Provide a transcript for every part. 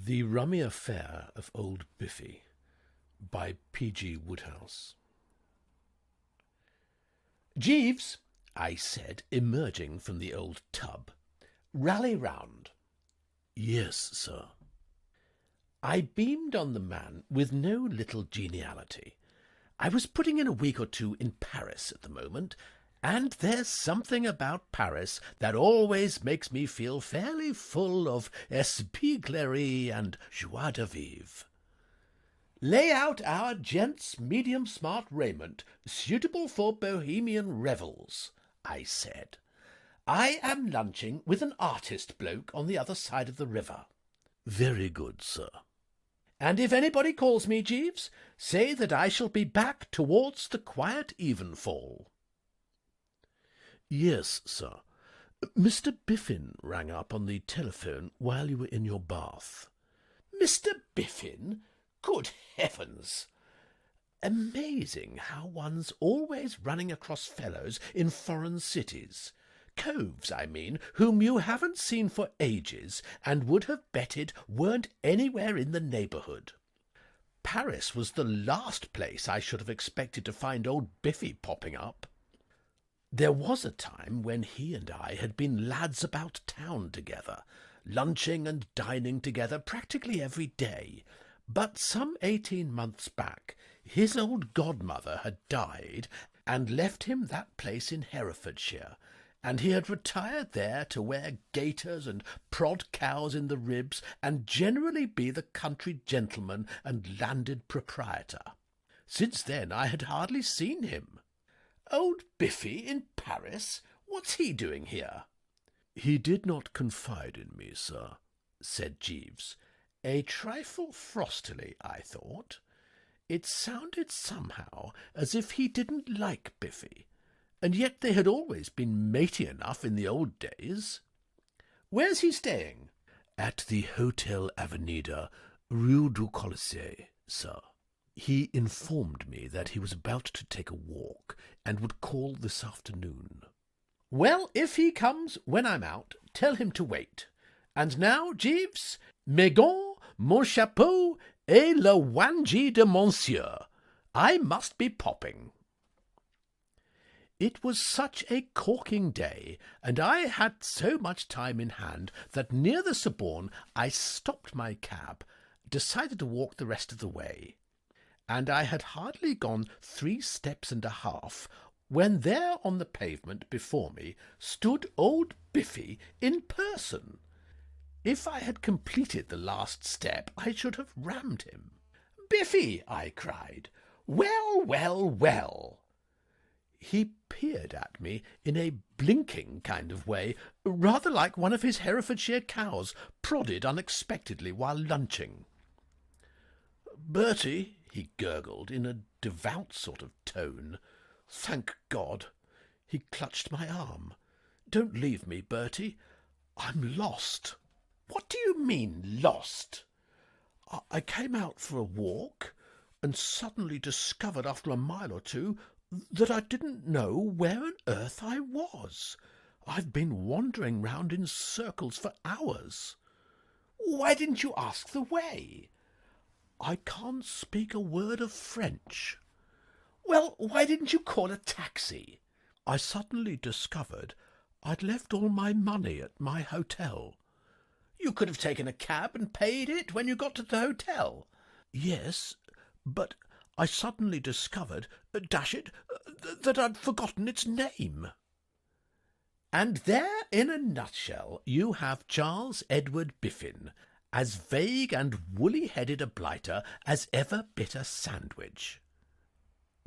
The Rummy Affair of Old Biffy by P.G. Wodehouse. "Jeeves," I said, emerging from the old tub, "rally round." "Yes, sir." I beamed on the man with no little geniality. I was putting in a week or two in Paris at the moment, and there's something about Paris that always makes me feel fairly full of espièglerie and joie de vivre. "Lay out our gents' medium-smart raiment, suitable for bohemian revels," I said. "I am lunching with an artist bloke on the other side of the river." "Very good, sir." "And if anybody calls me, Jeeves, say that I shall be back towards the quiet evenfall." "Yes, sir. Mr. Biffin rang up on the telephone while you were in your bath." "Mr. Biffin? Good heavens!" Amazing how one's always running across fellows in foreign cities. Coves, I mean, whom you haven't seen for ages and would have betted weren't anywhere in the neighbourhood. Paris was the last place I should have expected to find old Biffy popping up. There was a time when he and I had been lads about town together, lunching and dining together practically every day. But some 18 months back his old godmother had died and left him that place in Herefordshire, and he had retired there to wear gaiters and prod cows in the ribs and generally be the country gentleman and landed proprietor. Since then I had hardly seen him. Old Biffy in Paris? What's he doing here?" "He did not confide in me, sir," said Jeeves. A trifle frostily, I thought. It sounded somehow as if he didn't like Biffy, and yet they had always been matey enough in the old days. "Where's he staying?" "At the Hotel Avenida, Rue du Colisée, sir. He informed me that he was about to take a walk and would call this afternoon." "Well, if he comes when I'm out, tell him to wait. And now, Jeeves, mes gants, mon chapeau, et le wangi de monsieur. I must be popping." It was such a corking day, and I had so much time in hand that near the Sorbonne I stopped my cab, decided to walk the rest of the way. And I had hardly gone 3 steps and a half when there on the pavement before me stood old Biffy in person. If I had completed the last step I should have rammed him. "Biffy!" I cried. "Well, well, well!" He peered at me in a blinking kind of way, rather like one of his Herefordshire cows prodded unexpectedly while lunching. "Bertie," he gurgled in a devout sort of tone. "Thank God!" He clutched my arm. "Don't leave me, Bertie. I'm lost." "What do you mean, lost?" I came out for a walk and suddenly discovered after a mile or two that I didn't know where on earth I was. I've been wandering round in circles for hours." "Why didn't you ask the way?" "I can't speak a word of French." "Well, why didn't you call a taxi?" "I suddenly discovered I'd left all my money at my hotel." "You could have taken a cab and paid it when you got to the hotel." "Yes, but I suddenly discovered, dash it, that I'd forgotten its name." And there, in a nutshell, you have Charles Edward Biffin, as vague and woolly-headed a blighter as ever bit a sandwich.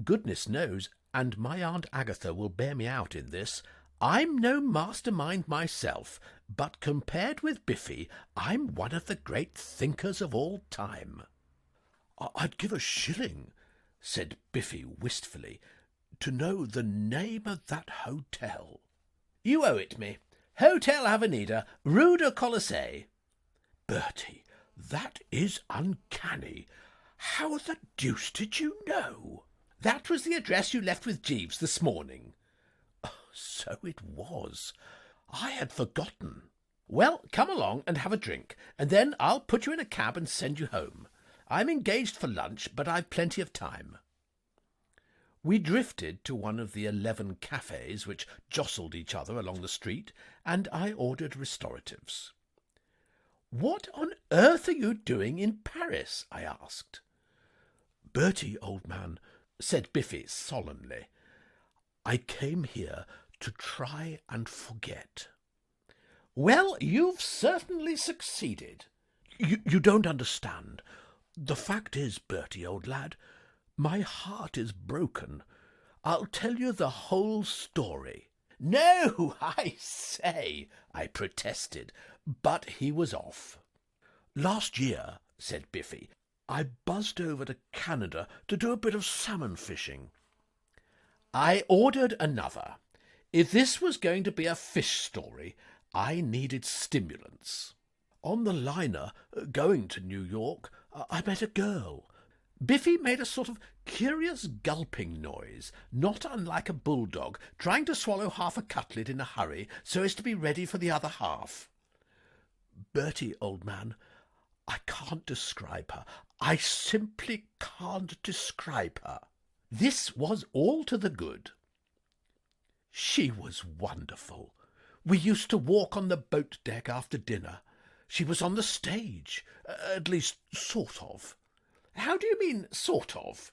Goodness knows, and my Aunt Agatha will bear me out in this, I'm no mastermind myself, but compared with Biffy, I'm one of the great thinkers of all time. "I'd give a shilling," said Biffy wistfully, "to know the name of that hotel." "You owe it me. Hotel Avenida, Rue du Colisée." "Bertie, that is uncanny. How the deuce did you know?" "That was the address you left with Jeeves this morning." "So it was. I had forgotten." Well, come along and have a drink, and then I'll put you in a cab and send you home. I'm engaged for lunch, but I've plenty of time. We drifted to one of the 11 cafes which jostled each other along the street, and I ordered restoratives. "What on earth are you doing in Paris?" I asked. "Bertie, old man," said Biffy solemnly, "I came here to try and forget." "Well, you've certainly succeeded." You don't understand. The fact is, Bertie, old lad, my heart is broken. I'll tell you the whole story." "No, I say," I protested, but he was off. "Last year," said Biffy, "I buzzed over to Canada to do a bit of salmon fishing." I ordered another. If this was going to be a fish story, I needed stimulants. On the liner, going to New York, I met a girl. Biffy made a sort of curious gulping noise, not unlike a bulldog trying to swallow half a cutlet in a hurry so as to be ready for the other half. "Bertie, old man, I can't describe her. I simply can't describe her." This was all to the good. She was wonderful. We used to walk on the boat deck after dinner. She was on the stage, at least sort of. "How do you mean, sort of?"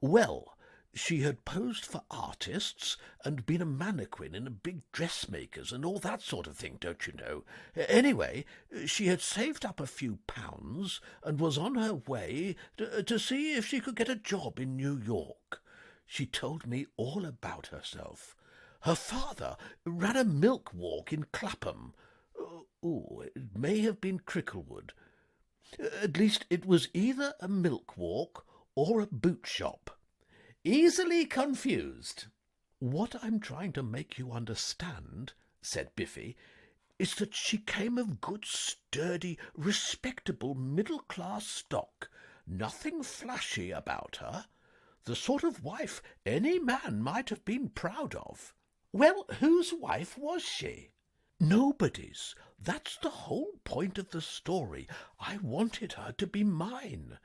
"Well, she had posed for artists and been a mannequin in a big dressmaker's and all that sort of thing, don't you know? Anyway, she had saved up a few pounds and was on her way to see if she could get a job in New York. She told me all about herself. Her father ran a milk walk in Clapham. It may have been Cricklewood. At least it was either a milk walk or a boot shop." "Easily confused." "What I'm trying to make you understand," said Biffy, "is that she came of good, sturdy, respectable, middle-class stock. Nothing flashy about her. The sort of wife any man might have been proud of." "Well, whose wife was she?" "Nobody's. That's the whole point of the story. I wanted her to be mine,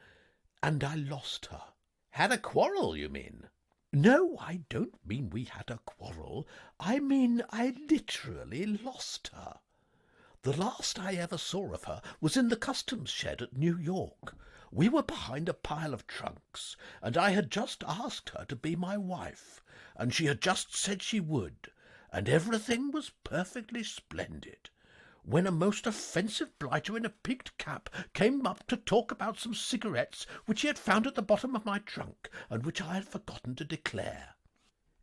and I lost her." "Had a quarrel, you mean?" "No, I don't mean we had a quarrel. I mean I literally lost her. The last I ever saw of her was in the customs shed at New York. We were behind a pile of trunks, and I had just asked her to be my wife, and she had just said she would, and everything was perfectly splendid, when a most offensive blighter in a peaked cap came up to talk about some cigarettes which he had found at the bottom of my trunk, and which I had forgotten to declare.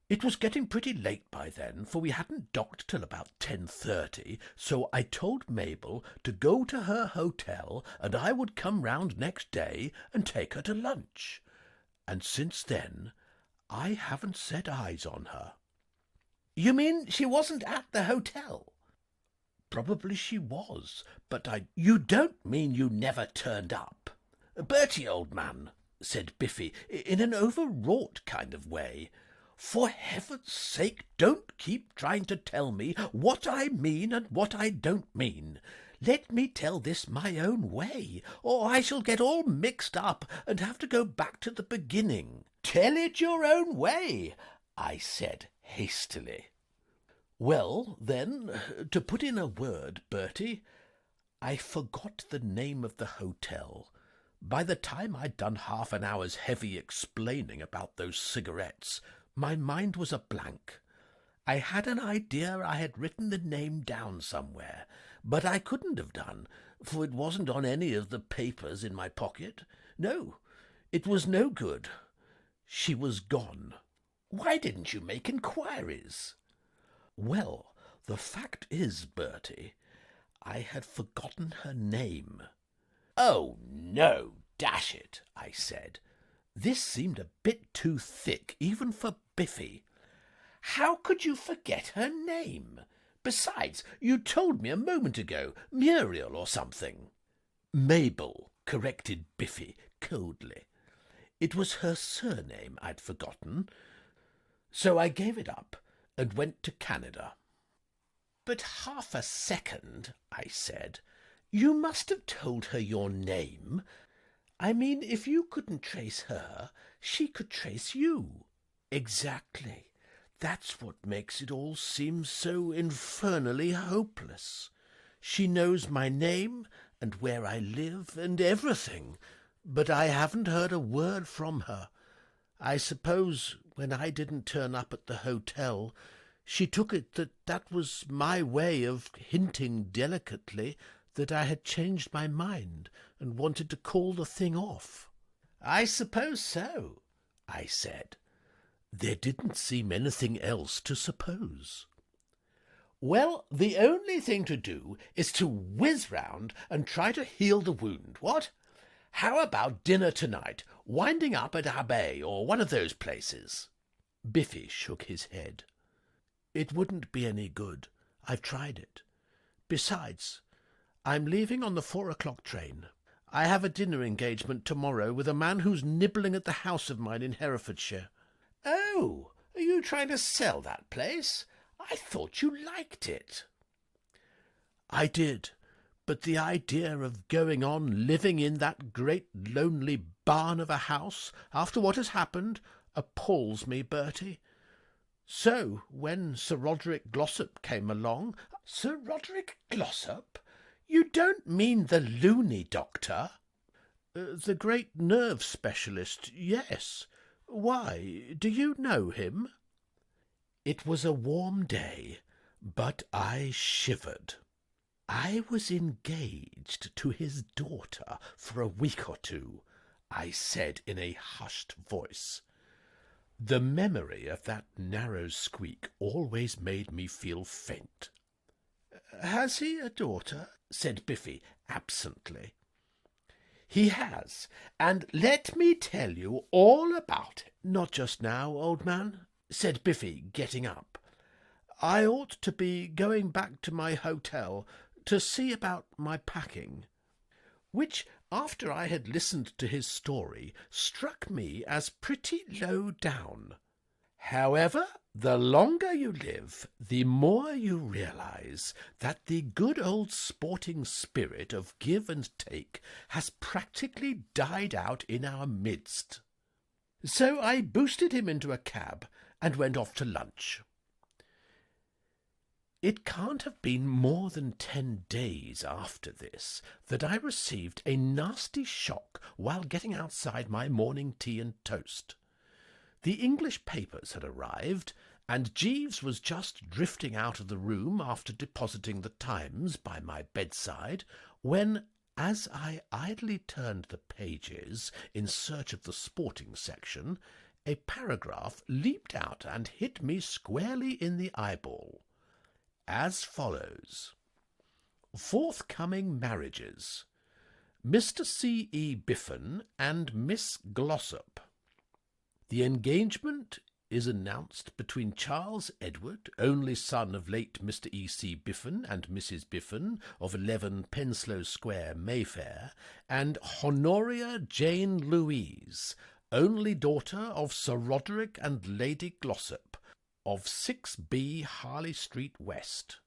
It was getting pretty late by then, for we hadn't docked till about 10:30, so I told Mabel to go to her hotel, and I would come round next day and take her to lunch. And since then I haven't set eyes on her." "You mean she wasn't at the hotel?" "Probably she was, but "You don't mean you never turned up?" "Bertie, old man," said Biffy, in an overwrought kind of way, "for heaven's sake don't keep trying to tell me what I mean and what I don't mean. Let me tell this my own way, or I shall get all mixed up and have to go back to the beginning." "Tell it your own way," I said hastily. "Well, then, to put in a word, Bertie, I forgot the name of the hotel. By the time I'd done half an hour's heavy explaining about those cigarettes, my mind was a blank. I had an idea I had written the name down somewhere, but I couldn't have done, for it wasn't on any of the papers in my pocket. No, it was no good. She was gone." "Why didn't you make inquiries?" "Well, the fact is, Bertie, I had forgotten her name." "Oh, no, dash it," I said. This seemed a bit too thick, even for Biffy. "How could you forget her name? Besides, you told me a moment ago, Muriel or something." "Mabel," corrected Biffy coldly. "It was her surname I'd forgotten. So I gave it up and went to Canada." "But half a second," I said. "You must have told her your name. I mean, if you couldn't trace her, she could trace you." "Exactly. That's what makes it all seem so infernally hopeless. She knows my name and where I live and everything, but I haven't heard a word from her. I suppose when I didn't turn up at the hotel, she took it that was my way of hinting delicately that I had changed my mind and wanted to call the thing off." "I suppose so," I said. There didn't seem anything else to suppose. "Well, the only thing to do is to whiz round and try to heal the wound, what? How about dinner tonight, winding up at Abbey or one of those places?" Biffy shook his head. "It wouldn't be any good. I've tried it. Besides, I'm leaving on the 4 o'clock train. I have a dinner engagement tomorrow with a man who's nibbling at the house of mine in Herefordshire." "Oh, are you trying to sell that place? I thought you liked it." "I did, but the idea of going on living in that great lonely barn of a house after what has happened appalls me, Bertie. So when Sir Roderick Glossop came along—" "Sir Roderick Glossop? You don't mean the loony doctor?" "The great nerve specialist, yes. Why, do you know him?" It was a warm day, but I shivered. "I was engaged to his daughter for a week or two," I said in a hushed voice. The memory of that narrow squeak always made me feel faint. "Has he a daughter?" said Biffy absently. "He has, and let me tell you all about it." "Not just now, old man," said Biffy, getting up. "I ought to be going back to my hotel to see about my packing." Which, after I had listened to his story, struck me as pretty low down. However, the longer you live, the more you realise that the good old sporting spirit of give and take has practically died out in our midst. So I boosted him into a cab and went off to lunch. It can't have been more than 10 days after this that I received a nasty shock while getting outside my morning tea and toast. The English papers had arrived, and Jeeves was just drifting out of the room after depositing the Times by my bedside, when, as I idly turned the pages in search of the sporting section, a paragraph leaped out and hit me squarely in the eyeball. As follows: "Forthcoming marriages. Mr. C. E. Biffin and Miss Glossop. The engagement is announced between Charles Edward, only son of late Mr. E. C. Biffin and Mrs. Biffin of 11 Penslow Square, Mayfair, and Honoria Jane Louise, only daughter of Sir Roderick and Lady Glossop, of 6B Harley Street West."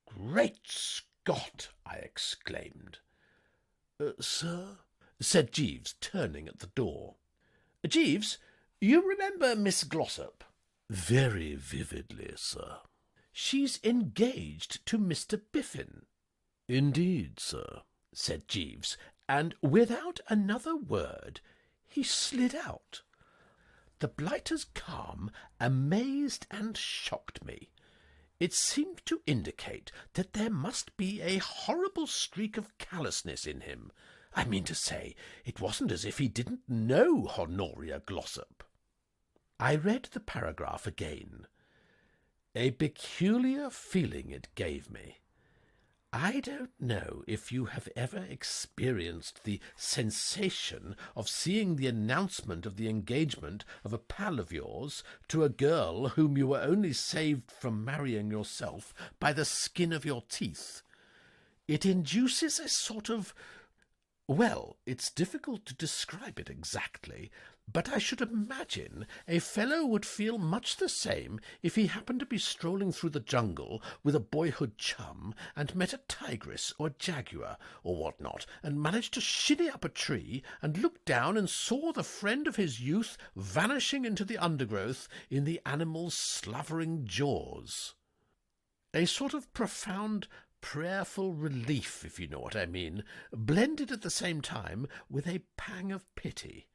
"Great Scott!" I exclaimed. "Sir?" said Jeeves, turning at the door. "Jeeves, you remember Miss Glossop?" "Very vividly, sir." "She's engaged to Mr. Biffin." "Indeed, sir," said Jeeves, and without another word he slid out. The blighter's calm amazed and shocked me. It seemed to indicate that there must be a horrible streak of callousness in him. I mean to say, it wasn't as if he didn't know Honoria Glossop. I read the paragraph again. A peculiar feeling it gave me. I don't know if you have ever experienced the sensation of seeing the announcement of the engagement of a pal of yours to a girl whom you were only saved from marrying yourself by the skin of your teeth. It induces a sort of— well, it's difficult to describe it exactly, But I should imagine a fellow would feel much the same if he happened to be strolling through the jungle with a boyhood chum and met a tigress or jaguar or what not, and managed to shinny up a tree and look down and saw the friend of his youth vanishing into the undergrowth in the animal's slavering jaws. A sort of profound, prayerful relief, if you know what I mean, blended at the same time with a pang of pity.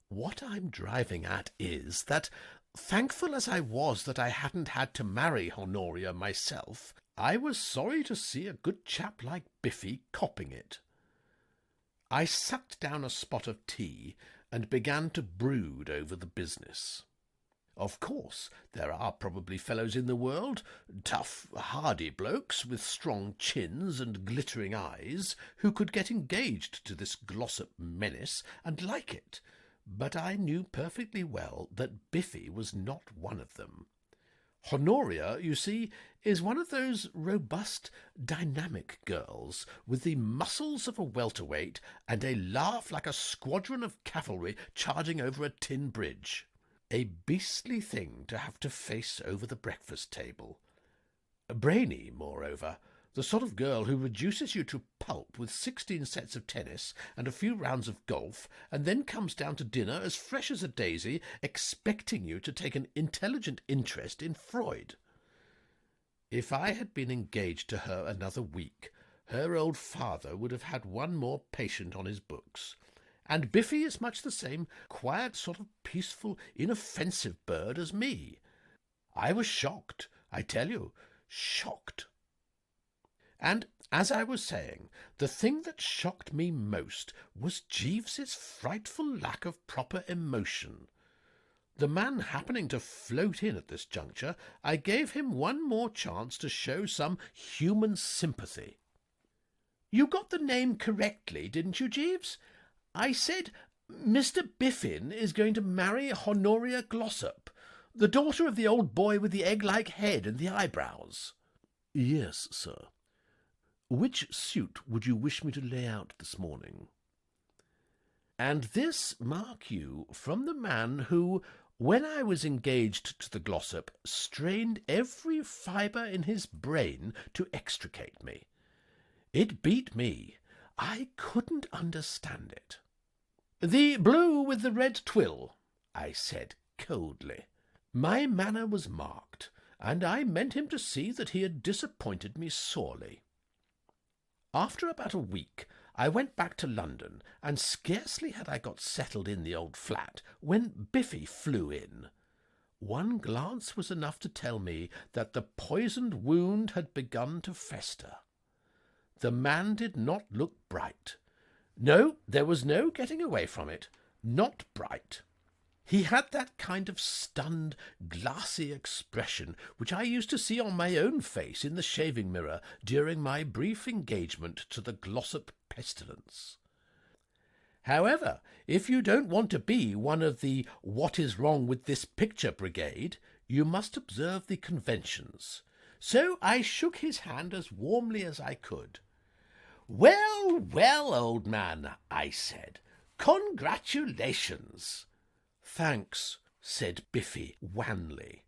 What I'm driving at is that, thankful as I was that I hadn't had to marry Honoria myself, I was sorry to see a good chap like Biffy copping it. I sucked down a spot of tea and began to brood over the business. Of course, there are probably fellows in the world, tough, hardy blokes with strong chins and glittering eyes, who could get engaged to this Glossop menace and like it, but I knew perfectly well that Biffy was not one of them. Honoria, you see, is one of those robust, dynamic girls with the muscles of a welterweight and a laugh like a squadron of cavalry charging over a tin bridge. A beastly thing to have to face over the breakfast table. Brainy, moreover, the sort of girl who reduces you to pulp with 16 sets of tennis and a few rounds of golf, and then comes down to dinner as fresh as a daisy, expecting you to take an intelligent interest in Freud. If I had been engaged to her another week, her old father would have had one more patient on his books. And Biffy is much the same quiet, sort of peaceful, inoffensive bird as me. I was shocked, I tell you, shocked. And, as I was saying, the thing that shocked me most was Jeeves's frightful lack of proper emotion. The man happening to float in at this juncture, I gave him one more chance to show some human sympathy. "You got the name correctly, didn't you, Jeeves? I said Mr. Biffin is going to marry Honoria Glossop, the daughter of the old boy with the egg-like head and the eyebrows." "Yes, sir. Which suit would you wish me to lay out this morning?" And this, mark you, from the man who, when I was engaged to the Glossop, strained every fibre in his brain to extricate me. It beat me. I couldn't understand it. "The blue with the red twill," I said coldly. My manner was marked, and I meant him to see that he had disappointed me sorely. After about a week, I went back to London, and scarcely had I got settled in the old flat when Biffy flew in. One glance was enough to tell me that the poisoned wound had begun to fester. The man did not look bright. No, there was no getting away from it. Not bright. He had that kind of stunned, glassy expression which I used to see on my own face in the shaving mirror during my brief engagement to the Glossop pestilence. However, if you don't want to be one of the "what is wrong with this picture" brigade, you must observe the conventions. So I shook his hand as warmly as I could. "Well, well, old man," I said, "congratulations." "Thanks," said Biffy wanly.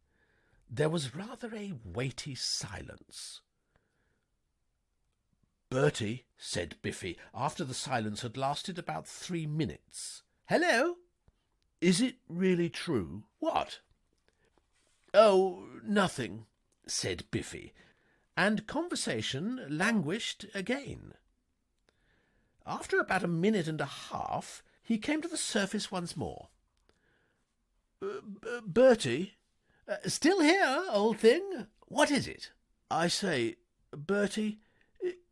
There was rather a weighty silence. "Bertie," said Biffy, after the silence had lasted about 3 minutes. "Hello?" "Is it really true?" "What?" "Oh, nothing," said Biffy, and conversation languished again. After about a minute and a half, he came to the surface once more. "Bertie?" "Still here, old thing. What is it?" "I say, Bertie,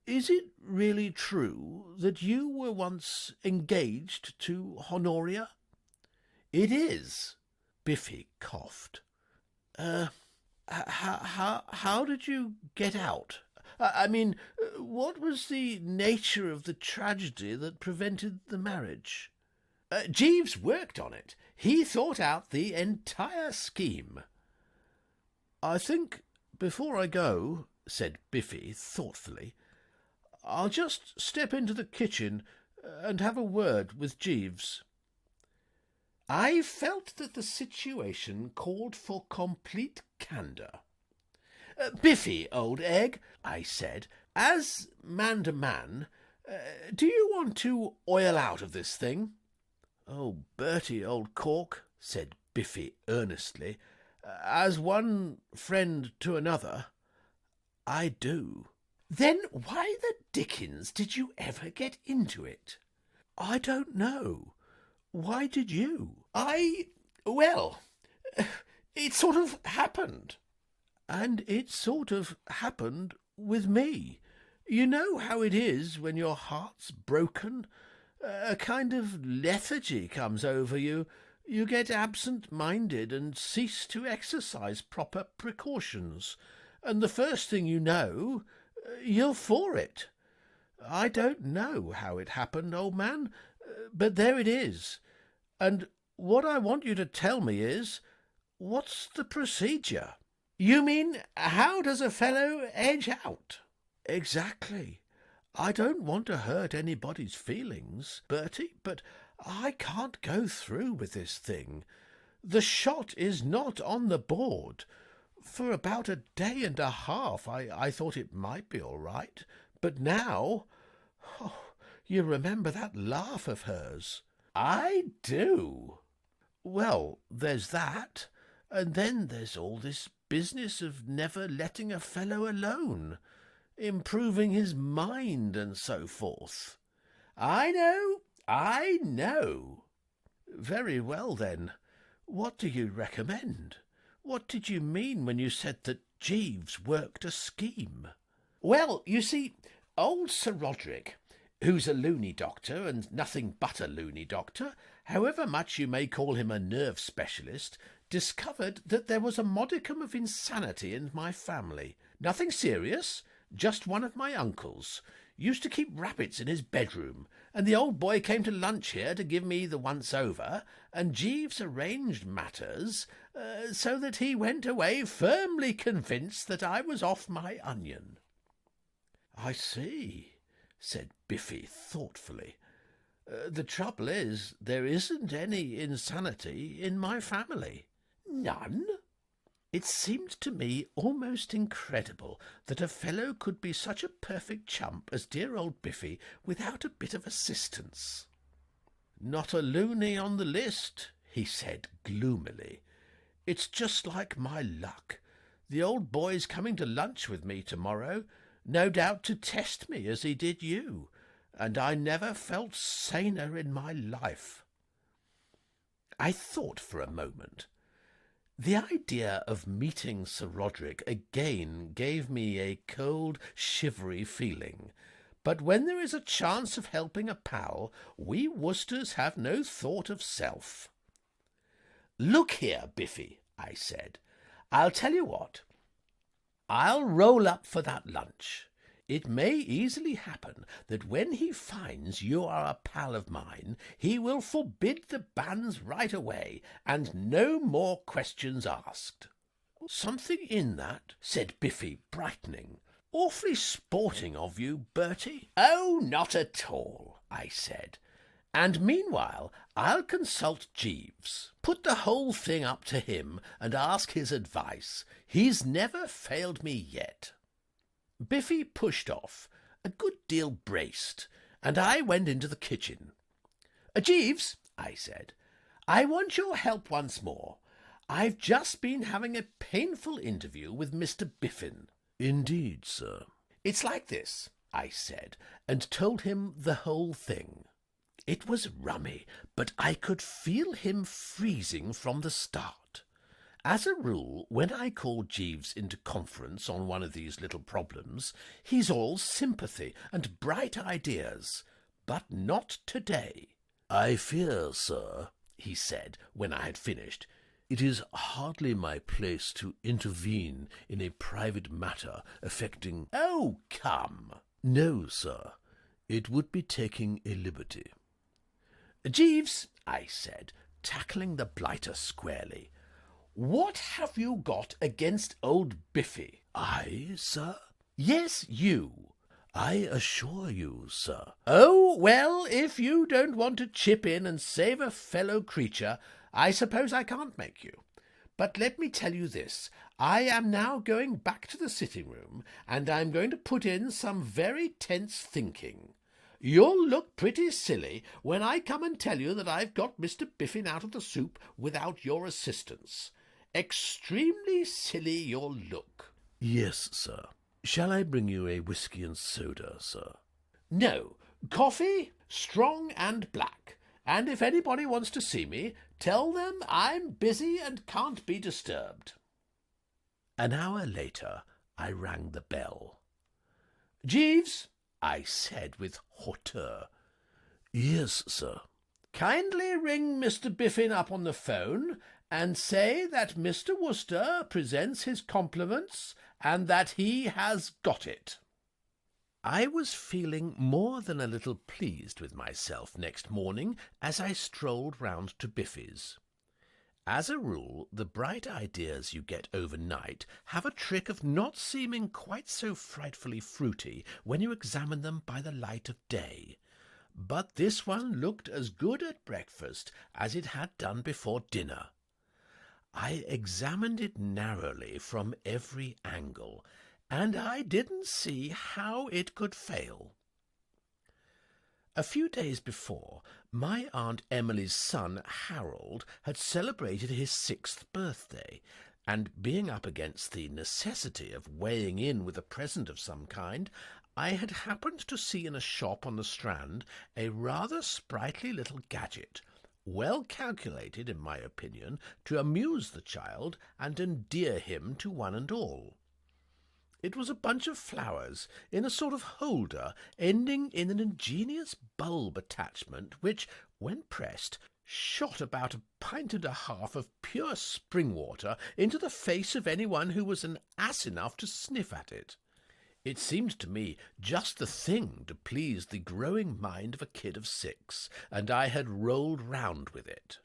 is it really true that you were once engaged to Honoria?" "It is." Biffy coughed. How did you get out? I mean, what was the nature of the tragedy that prevented the marriage?" "Jeeves worked on it. He thought out the entire scheme." "I think, before I go," said Biffy thoughtfully, "I'll just step into the kitchen and have a word with Jeeves." I felt that the situation called for complete candour. Biffy, old egg, I said, as man to man, do you want to oil out of this thing? Oh, Bertie, old cork, said Biffy earnestly, as one friend to another, I do. Then why the dickens did you ever get into it? I don't know. Why did you? Well, it sort of happened. And it sort of happened with me. You know how it is when your heart's broken? A kind of lethargy comes over you. You get absent-minded and cease to exercise proper precautions. And the first thing you know, you're for it. I don't know how it happened, old man, but there it is. And what I want you to tell me is, what's the procedure? You mean, how does a fellow edge out? Exactly. I don't want to hurt anybody's feelings, Bertie, but I can't go through with this thing. The shot is not on the board. For about a day and a half I thought it might be all right, but now... Oh, you remember that laugh of hers? I do. Well, there's that, and then there's all this business of never letting a fellow alone, improving his mind and so forth. I know. Very well, then. What do you recommend? What did you mean when you said that Jeeves worked a scheme? Well, you see, old Sir Roderick, who's a loony doctor and nothing but a loony doctor, however much you may call him a nerve specialist, discovered that there was a modicum of insanity in my family. Nothing serious, just one of my uncles. Used to keep rabbits in his bedroom, and the old boy came to lunch here to give me the once-over, and Jeeves arranged matters so that he went away firmly convinced that I was off my onion. I see, said Biffy thoughtfully. The trouble is, there isn't any insanity in my family. None? It seemed to me almost incredible that a fellow could be such a perfect chump as dear old Biffy without a bit of assistance. Not a loony on the list, he said gloomily. It's just like my luck. The old boy's coming to lunch with me tomorrow, no doubt to test me as he did you, and I never felt saner in my life. I thought for a moment. The idea of meeting Sir Roderick again gave me a cold, shivery feeling, but when there is a chance of helping a pal, we Worcesters have no thought of self. Look here, Biffy, I said, I'll tell you what. I'll roll up for that lunch. It may easily happen that when he finds you are a pal of mine, he will forbid the banns right away, and no more questions asked. Something in that, said Biffy, brightening. Awfully sporting of you, Bertie. Oh, not at all, I said. And meanwhile, I'll consult Jeeves. Put the whole thing up to him and ask his advice. He's never failed me yet. Biffy pushed off, a good deal braced, and I went into the kitchen. Jeeves, I said, I want your help once more. I've just been having a painful interview with Mr. Biffin. Indeed, sir. It's like this, I said, and told him the whole thing. It was rummy, but I could feel him freezing from the start. As a rule, when I call Jeeves into conference on one of these little problems, he's all sympathy and bright ideas, but not today. I fear, sir, he said, when I had finished, it is hardly my place to intervene in a private matter affecting— Oh, come! No, sir, it would be taking a liberty. Jeeves, I said, tackling the blighter squarely, what have you got against old Biffy? I, sir? Yes, you. I assure you, sir. Oh, well, if you don't want to chip in and save a fellow creature, I suppose I can't make you. But let me tell you this. I am now going back to the sitting-room, and I'm going to put in some very tense thinking. You'll look pretty silly when I come and tell you that I've got Mr. Biffin out of the soup without your assistance. Extremely silly you'll look. Yes, sir. Shall I bring you a whisky and soda, sir? No. Coffee, strong and black. And if anybody wants to see me, tell them I'm busy and can't be disturbed. An hour later, I rang the bell. Jeeves, I said with hauteur. Yes, sir. Kindly ring Mr. Biffin up on the phone and say that Mr. Wooster presents his compliments and that he has got it. I was feeling more than a little pleased with myself next morning as I strolled round to Biffy's. As a rule, the bright ideas you get overnight have a trick of not seeming quite so frightfully fruity when you examine them by the light of day. But this one looked as good at breakfast as it had done before dinner. I examined it narrowly from every angle, and I didn't see how it could fail. A few days before, my Aunt Emily's son, Harold, had celebrated his 6th birthday, and being up against the necessity of weighing in with a present of some kind, I had happened to see in a shop on the Strand a rather sprightly little gadget, well calculated, in my opinion, to amuse the child and endear him to one and all. It was a bunch of flowers in a sort of holder ending in an ingenious bulb attachment which, when pressed, shot about 1.5 pints of pure spring water into the face of anyone who was an ass enough to sniff at it. It seemed to me just the thing to please the growing mind of a kid of 6, and I had rolled round with it.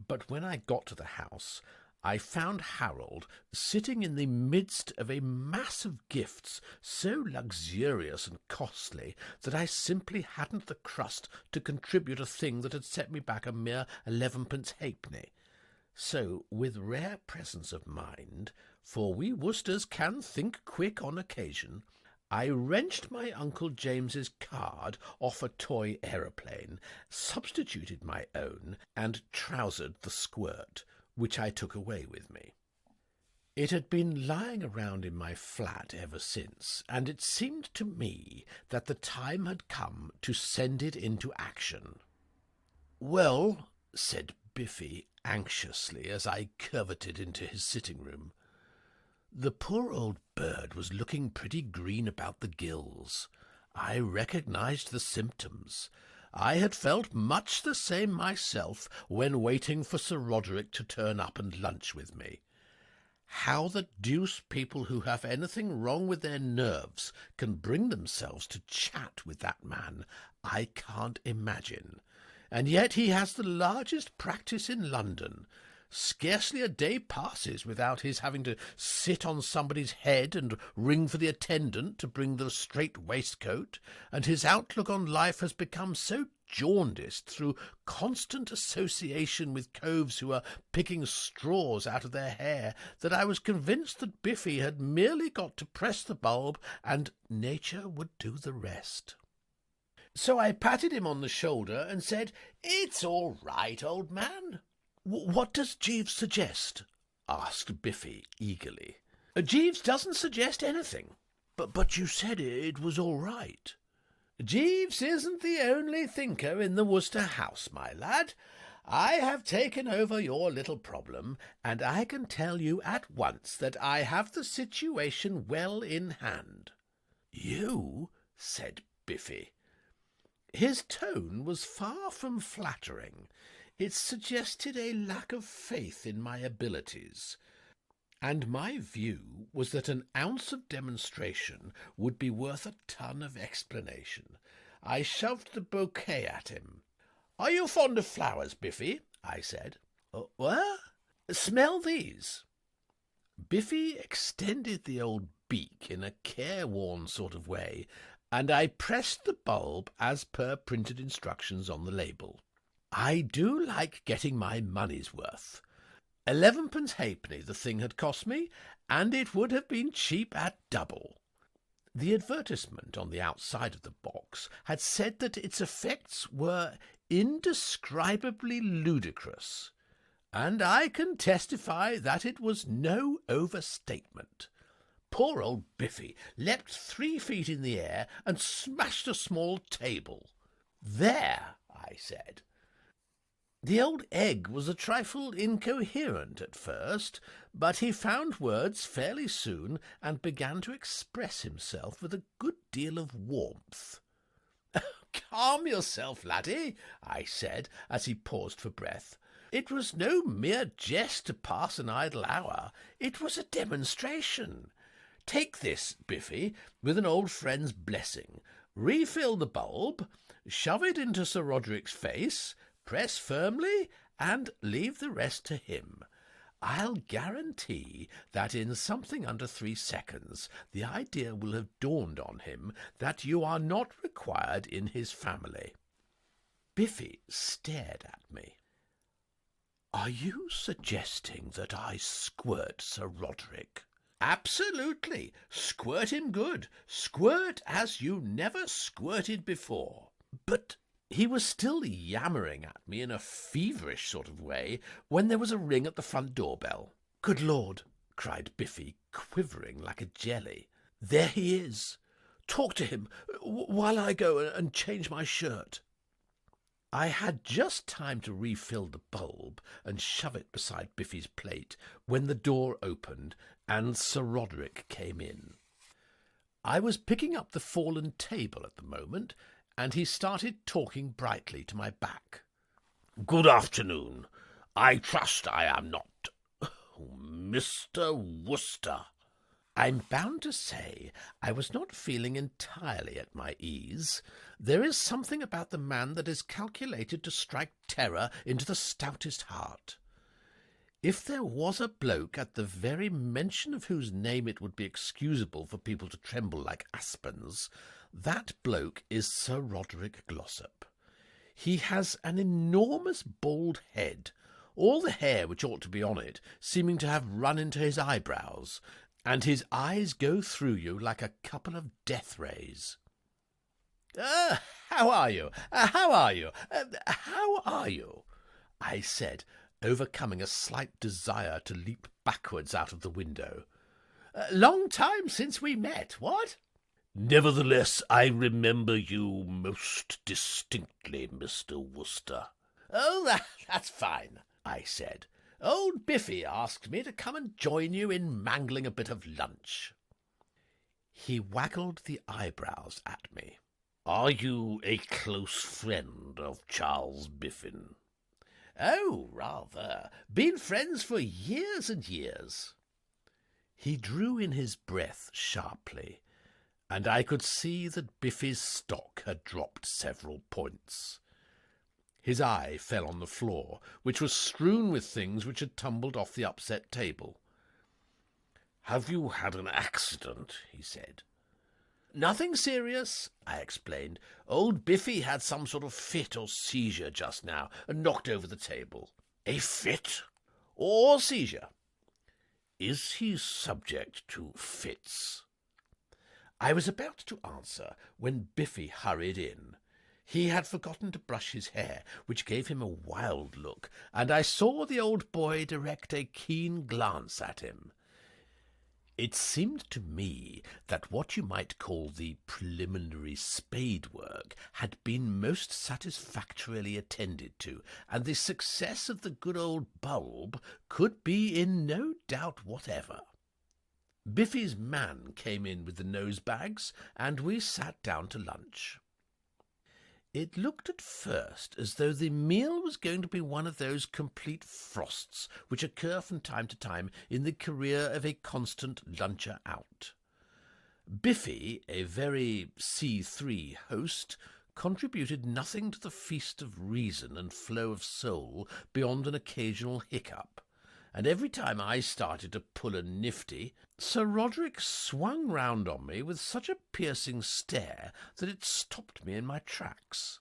But when I got to the house, I found Harold sitting in the midst of a mass of gifts so luxurious and costly that I simply hadn't the crust to contribute a thing that had set me back a mere 11 halfpenny. So, with rare presence of mind, for we Woosters can think quick on occasion, I wrenched my Uncle James's card off a toy aeroplane, substituted my own, and trousered the squirt, which I took away with me. It had been lying around in my flat ever since, and it seemed to me that the time had come to send it into action. "Well," said Biffy anxiously as I curveted into his sitting-room, "the poor old bird was looking pretty green about the gills. I recognized the symptoms. I had felt much the same myself when waiting for Sir Roderick to turn up and lunch with me. How the deuce people who have anything wrong with their nerves can bring themselves to chat with that man, I can't imagine. And yet he has the largest practice in London. Scarcely a day passes without his having to sit on somebody's head and ring for the attendant to bring the strait waistcoat, and his outlook on life has become so jaundiced through constant association with coves who are picking straws out of their hair that I was convinced that Biffy had merely got to press the bulb and nature would do the rest. So I patted him on the shoulder and said, 'It's all right, old man.' 'What does Jeeves suggest?' asked Biffy eagerly. 'Jeeves doesn't suggest anything.' But you said it was all right.' 'Jeeves isn't the only thinker in the Wooster house, my lad. I have taken over your little problem, and I can tell you at once that I have the situation well in hand.' 'You?' said Biffy. His tone was far from flattering. It suggested a lack of faith in my abilities, and my view was that an ounce of demonstration would be worth a ton of explanation. I shoved the bouquet at him. 'Are you fond of flowers, Biffy?' I said. 'What? Smell these.' Biffy extended the old beak in a careworn sort of way, and I pressed the bulb as per printed instructions on the label. I do like getting my money's worth. 11 halfpenny the thing had cost me, and it would have been cheap at double. The advertisement on the outside of the box had said that its effects were indescribably ludicrous, and I can testify that it was no overstatement. Poor old Biffy leapt 3 feet in the air and smashed a small table. "There," I said. The old egg was a trifle incoherent at first, but he found words fairly soon and began to express himself with a good deal of warmth. "Calm yourself, laddie," I said, as he paused for breath. "It was no mere jest to pass an idle hour. It was a demonstration. Take this, Biffy, with an old friend's blessing. Refill the bulb, shove it into Sir Roderick's face, press firmly, and leave the rest to him. I'll guarantee that in something under 3 seconds the idea will have dawned on him that you are not required in his family." Biffy stared at me. "Are you suggesting that I squirt Sir Roderick?" "Absolutely. Squirt him good. Squirt as you never squirted before." "But—" He was still yammering at me in a feverish sort of way when there was a ring at the front door-bell. "Good Lord!" cried Biffy, quivering like a jelly. "There he is. Talk to him while I go and change my shirt." I had just time to refill the bulb and shove it beside Biffy's plate when the door opened and Sir Roderick came in. I was picking up the fallen table at the moment, and he started talking brightly to my back. "Good afternoon. I trust I am not Mr. Wooster." I'm bound to say I was not feeling entirely at my ease. There is something about the man that is calculated to strike terror into the stoutest heart. If there was a bloke at the very mention of whose name it would be excusable for people to tremble like aspens, that bloke is Sir Roderick Glossop. He has an enormous bald head, all the hair which ought to be on it seeming to have run into his eyebrows, and his eyes go through you like a couple of death rays. How are you? How are you? How are you?" I said, overcoming a slight desire to leap backwards out of the window. "Long time since we met, what?" "Nevertheless, I remember you most distinctly, Mr. Wooster." "Oh, that's fine," I said. "Old Biffy asked me to come and join you in mangling a bit of lunch." He waggled the eyebrows at me. "Are you a close friend of Charles Biffin?" "Oh, rather. Been friends for years and years." He drew in his breath sharply, and I could see that Biffy's stock had dropped several points. His eye fell on the floor, which was strewn with things which had tumbled off the upset table. "Have you had an accident?" he said. "Nothing serious," I explained. "Old Biffy had some sort of fit or seizure just now and knocked over the table." "A fit?" "Or seizure." "Is he subject to fits?" I was about to answer when Biffy hurried in. He had forgotten to brush his hair, which gave him a wild look, and I saw the old boy direct a keen glance at him. It seemed to me that what you might call the preliminary spade work had been most satisfactorily attended to, and the success of the good old bulb could be in no doubt whatever. Biffy's man came in with the nose-bags, and we sat down to lunch. It looked at first as though the meal was going to be one of those complete frosts which occur from time to time in the career of a constant luncher out. Biffy, a very C3 host, contributed nothing to the feast of reason and flow of soul beyond an occasional hiccup, and every time I started to pull a nifty, Sir Roderick swung round on me with such a piercing stare that it stopped me in my tracks.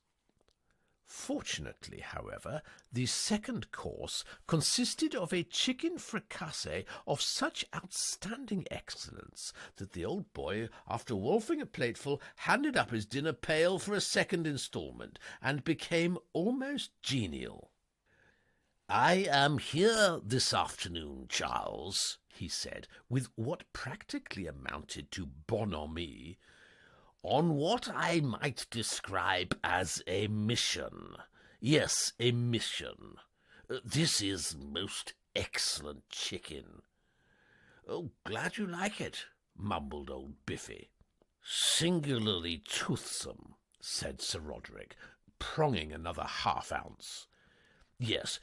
Fortunately, however, the second course consisted of a chicken fricassee of such outstanding excellence that the old boy, after wolfing a plateful, handed up his dinner pail for a second instalment, and became almost genial. "I am here this afternoon, Charles," he said, with what practically amounted to bonhomie, "on what I might describe as a mission. Yes, a mission. This is most excellent chicken." "Oh, glad you like it," mumbled old Biffy. "Singularly toothsome," said Sir Roderick, pronging another half-ounce. Yes,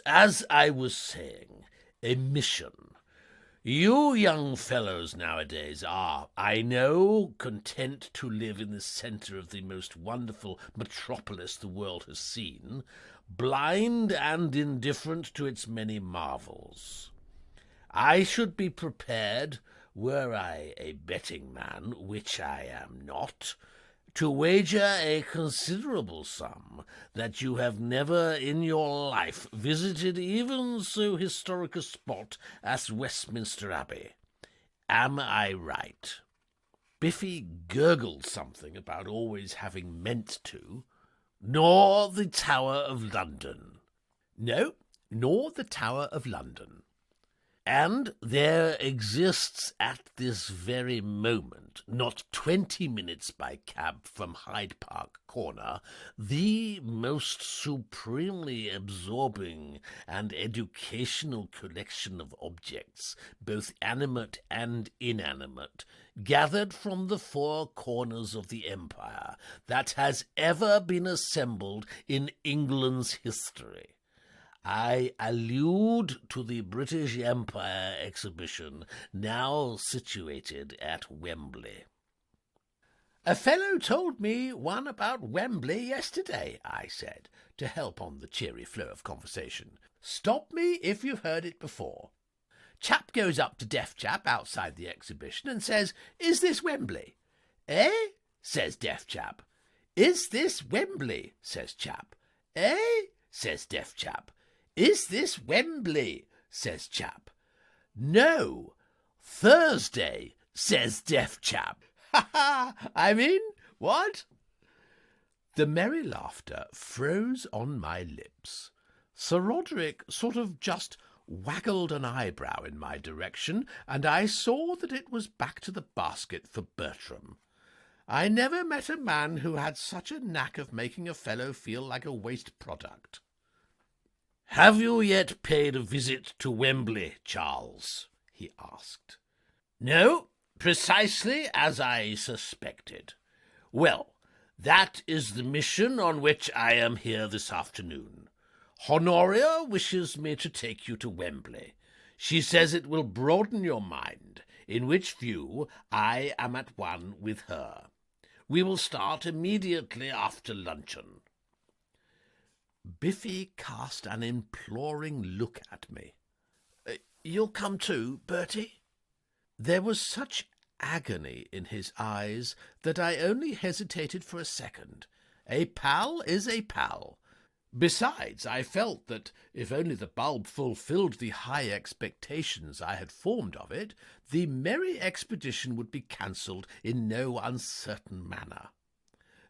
as I was saying, a mission. You young fellows nowadays are, I know, content to live in the centre of the most wonderful metropolis the world has seen, blind and indifferent to its many marvels. I should be prepared, were I a betting man, which I am not, to wager a considerable sum that you have never in your life visited even so historic a spot as Westminster Abbey. Am I right?" Biffy gurgled something about always having meant to. "Nor the Tower of London." "No, nor the Tower of London." "And there exists at this very moment, not 20 minutes by cab from Hyde Park Corner, the most supremely absorbing and educational collection of objects, both animate and inanimate, gathered from the four corners of the empire, that has ever been assembled in England's history. I allude to the British Empire exhibition now situated at Wembley." "A fellow told me one about Wembley yesterday," I said, to help on the cheery flow of conversation. "Stop me if you've heard it before. Chap goes up to deaf chap outside the exhibition and says, 'Is this Wembley?' 'Eh?' says deaf chap. 'Is this Wembley?' says chap. 'Eh?' says deaf chap. 'Is this Wembley?' says chap. 'No, Thursday,' says deaf chap. I mean, what?" The merry laughter froze on my lips. Sir Roderick sort of just waggled an eyebrow in my direction, and I saw that it was back to the basket for Bertram. I never met a man who had such a knack of making a fellow feel like a waste product. "Have you yet paid a visit to Wembley, Charles?" he asked. "No, precisely as I suspected. Well, that is the mission on which I am here this afternoon. Honoria wishes me to take you to Wembley. She says it will broaden your mind, in which view I am at one with her. We will start immediately after luncheon." Biffy cast an imploring look at me. "You'll come too, Bertie?" There was such agony in his eyes that I only hesitated for a second. A pal is a pal. Besides, I felt that, if only the bulb fulfilled the high expectations I had formed of it, the merry expedition would be cancelled in no uncertain manner.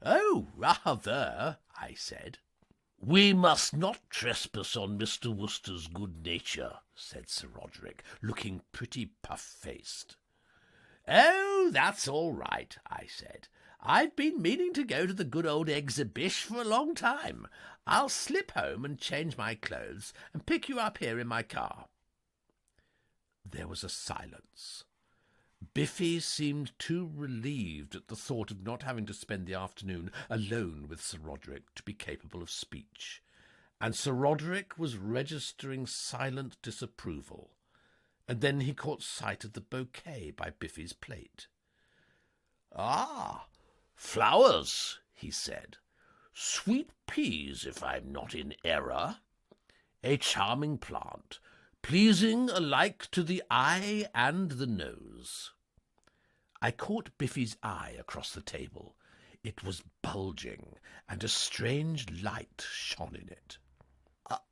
"Oh, rather," I said. "We must not trespass on Mr. Wooster's good nature," said Sir Roderick, looking pretty puff-faced. "Oh, that's all right," I said. "I've been meaning to go to the good old exhibition for a long time. I'll slip home and change my clothes and pick you up here in my car." There was a silence. Biffy seemed too relieved at the thought of not having to spend the afternoon alone with Sir Roderick to be capable of speech, and Sir Roderick was registering silent disapproval, and then he caught sight of the bouquet by Biffy's plate. "Ah, flowers," he said. "Sweet peas, if I'm not in error. A charming plant, pleasing alike to the eye and the nose. I caught Biffy's eye across the table. It was bulging, and a strange light shone in it.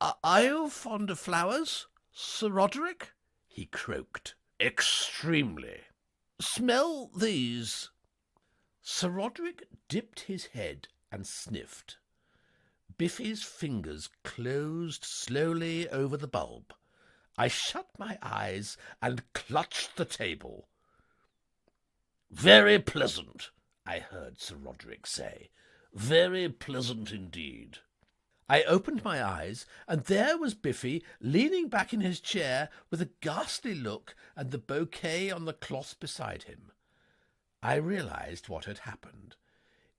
"Are you fond of flowers, Sir Roderick?" he croaked. "Extremely. Smell these." Sir Roderick dipped his head and sniffed. Biffy's fingers closed slowly over the bulb. I shut my eyes and clutched the table. "Very pleasant," I heard Sir Roderick say. "Very pleasant indeed." I opened my eyes, and there was Biffy leaning back in his chair with a ghastly look and the bouquet on the cloth beside him. I realized what had happened.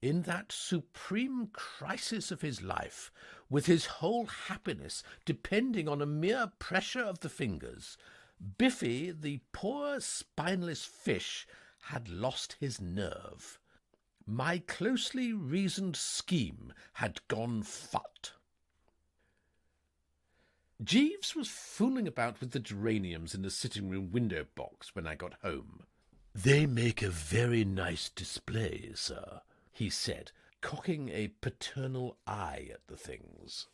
In that supreme crisis of his life, with his whole happiness depending on a mere pressure of the fingers, Biffy, the poor spineless fish, had lost his nerve. My closely reasoned scheme had gone fut. Jeeves was fooling about with the geraniums in the sitting-room window box when I got home. "They make a very nice display, sir," he said, cocking a paternal eye at the things.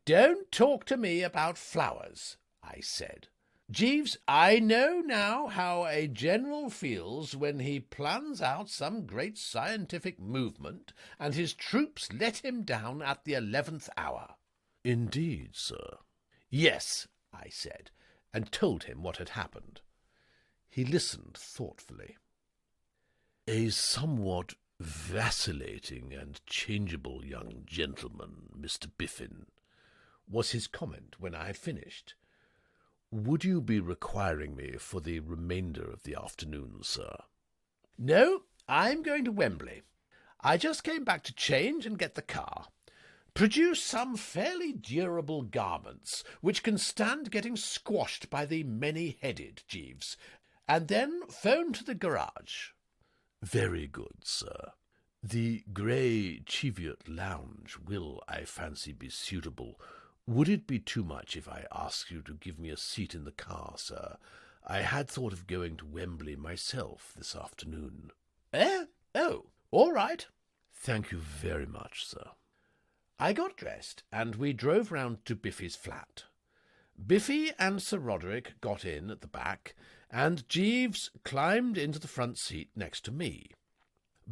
"Don't talk to me about flowers," I said. "Jeeves, I know now how a general feels when he plans out some great scientific movement and his troops let him down at the 11th hour." "Indeed, sir." "Yes," I said, and told him what had happened. He listened thoughtfully. "A somewhat vacillating and changeable young gentleman, Mr. Biffin," was his comment when I had finished. "Would you be requiring me for the remainder of the afternoon, sir?" "No, I'm going to Wembley. I just came back to change and get the car. Produce some fairly durable garments which can stand getting squashed by the many-headed, Jeeves, and then phone to the garage." "Very good, sir. The grey Cheviot lounge will, I fancy, be suitable. Would it be too much if I asked you to give me a seat in the car, sir? I had thought of going to Wembley myself this afternoon." Oh, all right." "Thank you very much, sir." I got dressed, and we drove round to Biffy's flat. Biffy and Sir Roderick got in at the back, and Jeeves climbed into the front seat next to me.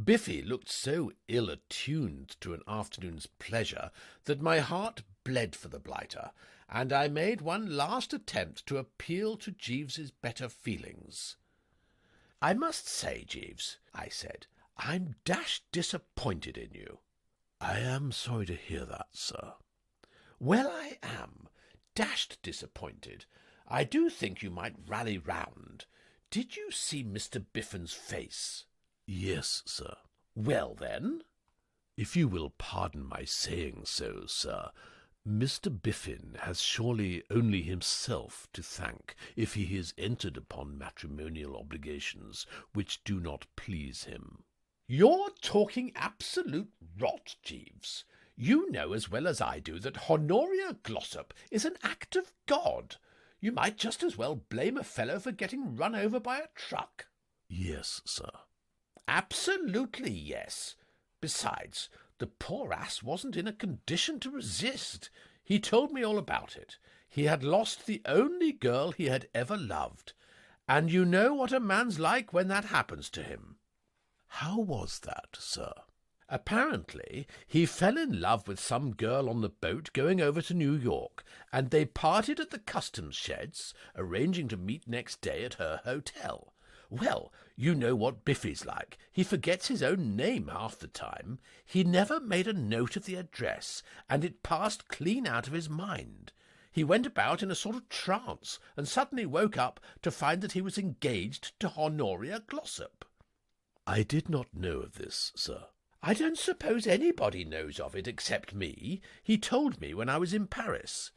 Biffy looked so ill-attuned to an afternoon's pleasure that my heart bled for the blighter, and I made one last attempt to appeal to Jeeves's better feelings. "I must say, Jeeves," I said, "I'm dashed disappointed in you." "I am sorry to hear that, sir." "Well, I am. Dashed disappointed. I do think you might rally round. Did you see Mr. Biffin's face?" "Yes, sir." "Well, then?" "If you will pardon my saying so, sir, Mr. Biffin has surely only himself to thank if he has entered upon matrimonial obligations which do not please him." "You're talking absolute rot, Jeeves. You know as well as I do that Honoria Glossop is an act of God. You might just as well blame a fellow for getting run over by a truck." "Yes, sir." "Absolutely yes. Besides, the poor ass wasn't in a condition to resist. He told me all about it. He had lost the only girl he had ever loved. And you know what a man's like when that happens to him." "How was that, sir?" "Apparently he fell in love with some girl on the boat going over to New York, and they parted at the customs sheds, arranging to meet next day at her hotel. Well, you know what Biffy's like. He forgets his own name half the time. He never made a note of the address, and it passed clean out of his mind. He went about in a sort of trance, and suddenly woke up to find that he was engaged to Honoria Glossop." "I did not know of this, sir." "I don't suppose anybody knows of it except me. He told me when I was in Paris."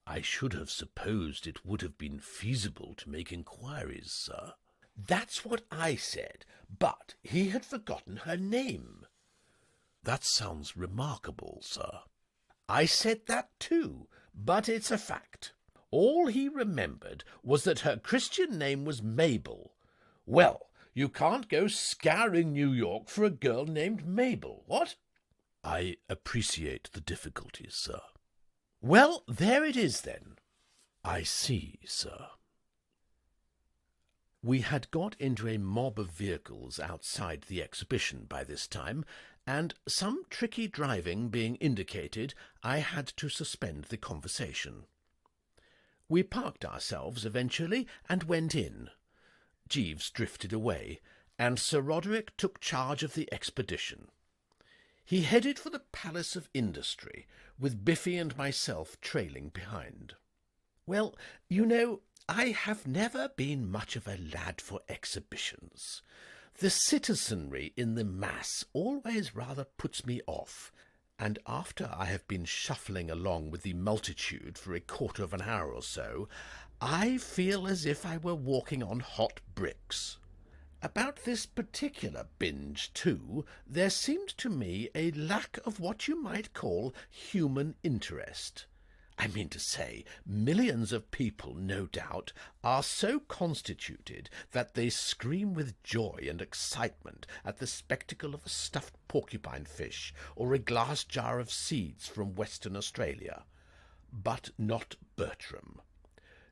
"I should have supposed it would have been feasible to make inquiries, sir." "That's what I said, but he had forgotten her name." "That sounds remarkable, sir." "I said that too, but it's a fact. All he remembered was that her Christian name was Mabel. Well, you can't go scouring New York for a girl named Mabel, what? I appreciate the difficulties, sir. Well, there it is, then. I see, sir. We had got into a mob of vehicles outside the exhibition by this time, and some tricky driving being indicated, I had to suspend the conversation. We parked ourselves eventually and went in. Jeeves drifted away, and Sir Roderick took charge of the expedition. He headed for the Palace of Industry, with Biffy and myself trailing behind. Well, you know, I have never been much of a lad for exhibitions. The citizenry in the mass always rather puts me off, and after I have been shuffling along with the multitude for a quarter of an hour or so, I feel as if I were walking on hot bricks. About this particular binge, too, there seemed to me a lack of what you might call human interest. I mean to say, millions of people, no doubt, are so constituted that they scream with joy and excitement at the spectacle of a stuffed porcupine fish or a glass jar of seeds from Western Australia. But not Bertram.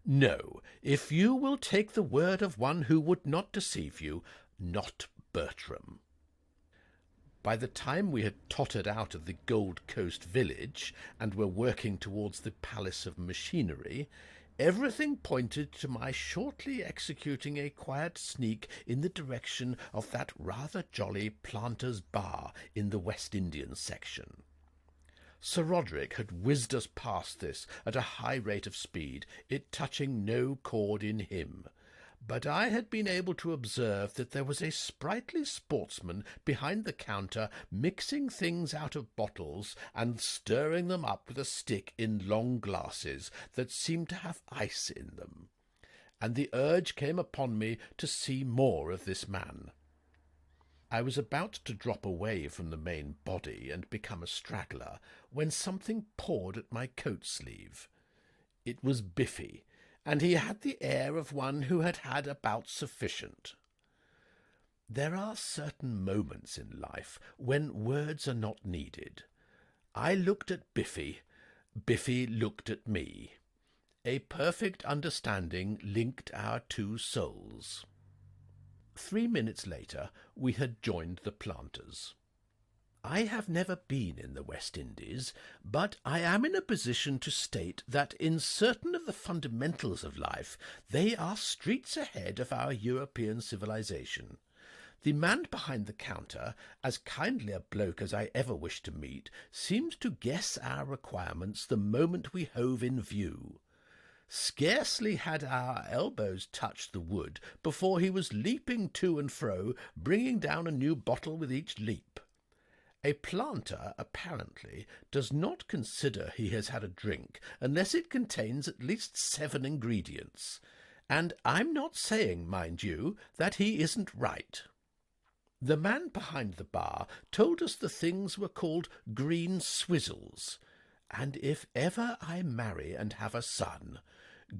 No, if you will take the word of one who would not deceive you, not Bertram. By the time we had tottered out of the Gold Coast village and were working towards the Palace of Machinery, everything pointed to my shortly executing a quiet sneak in the direction of that rather jolly Planters' Bar in the West Indian section. Sir Roderick had whizzed us past this at a high rate of speed, it touching no chord in him. But I had been able to observe that there was a sprightly sportsman behind the counter mixing things out of bottles and stirring them up with a stick in long glasses that seemed to have ice in them, and the urge came upon me to see more of this man. I was about to drop away from the main body and become a straggler when something pawed at my coat sleeve. It was Biffy, and he had the air of one who had had about sufficient. There are certain moments in life when words are not needed. I looked at Biffy. Biffy looked at me. A perfect understanding linked our two souls. 3 minutes later, we had joined the Planters. I have never been in the West Indies, but I am in a position to state that in certain of the fundamentals of life they are streets ahead of our European civilization. The man behind the counter, as kindly a bloke as I ever wished to meet, seemed to guess our requirements the moment we hove in view. Scarcely had our elbows touched the wood before he was leaping to and fro, bringing down a new bottle with each leap. A planter, apparently, does not consider he has had a drink unless it contains at least 7 ingredients, and I'm not saying, mind you, that he isn't right. The man behind the bar told us the things were called green swizzles, and if ever I marry and have a son,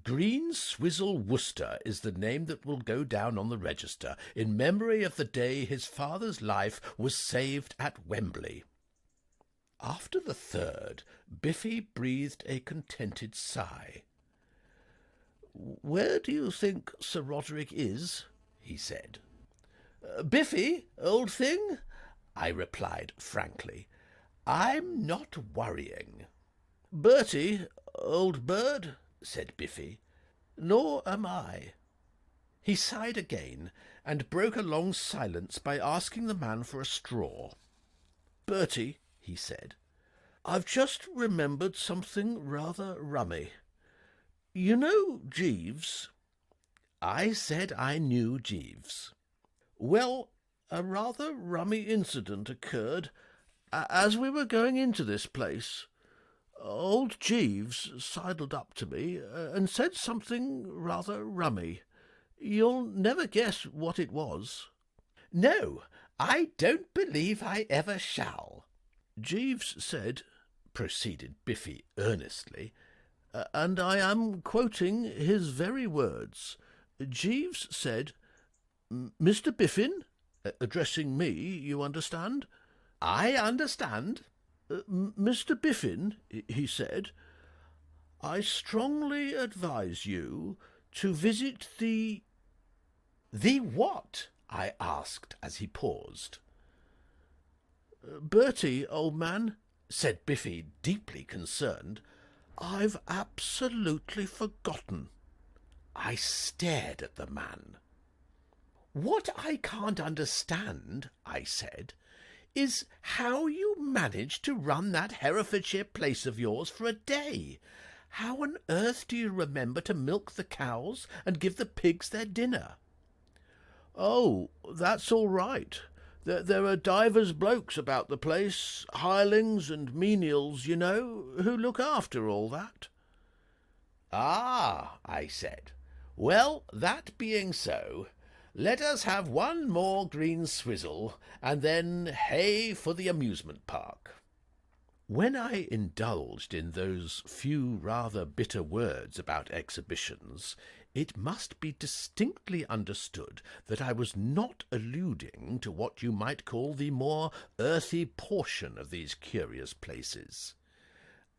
Green Swizzle Worcester is the name that will go down on the register in memory of the day his father's life was saved at Wembley. After the third, Biffy breathed a contented sigh. "Where do you think Sir Roderick is?" he said. "Biffy, old thing," I replied frankly, "I'm not worrying." "Bertie, old bird," said Biffy, "nor am I." He sighed again, and broke a long silence by asking the man for a straw. "Bertie," he said, "I've just remembered something rather rummy. You know Jeeves?" I said I knew Jeeves. "Well, a rather rummy incident occurred as we were going into this place. Old Jeeves sidled up to me and said something rather rummy. You'll never guess what it was." "No, I don't believe I ever shall." "Jeeves said," proceeded Biffy earnestly, And I am quoting his very words. Jeeves said, "Mr. Biffin," addressing me, you understand. "I understand." "Mr. Biffin," he said, "I strongly advise you to visit the—" "The what?" I asked as he paused. "Bertie, old man," said Biffy, deeply concerned, "I've absolutely forgotten." I stared at the man. "What I can't understand," I said, "is how you manage to run that Herefordshire place of yours for a day. How on earth do you remember to milk the cows and give the pigs their dinner?" "Oh, that's all right. There are divers blokes about the place, hirelings and menials, you know, who look after all that." "Ah," I said. "Well, that being so, let us have one more green swizzle, and then hey for the amusement park." When I indulged in those few rather bitter words about exhibitions, it must be distinctly understood that I was not alluding to what you might call the more earthy portion of these curious places.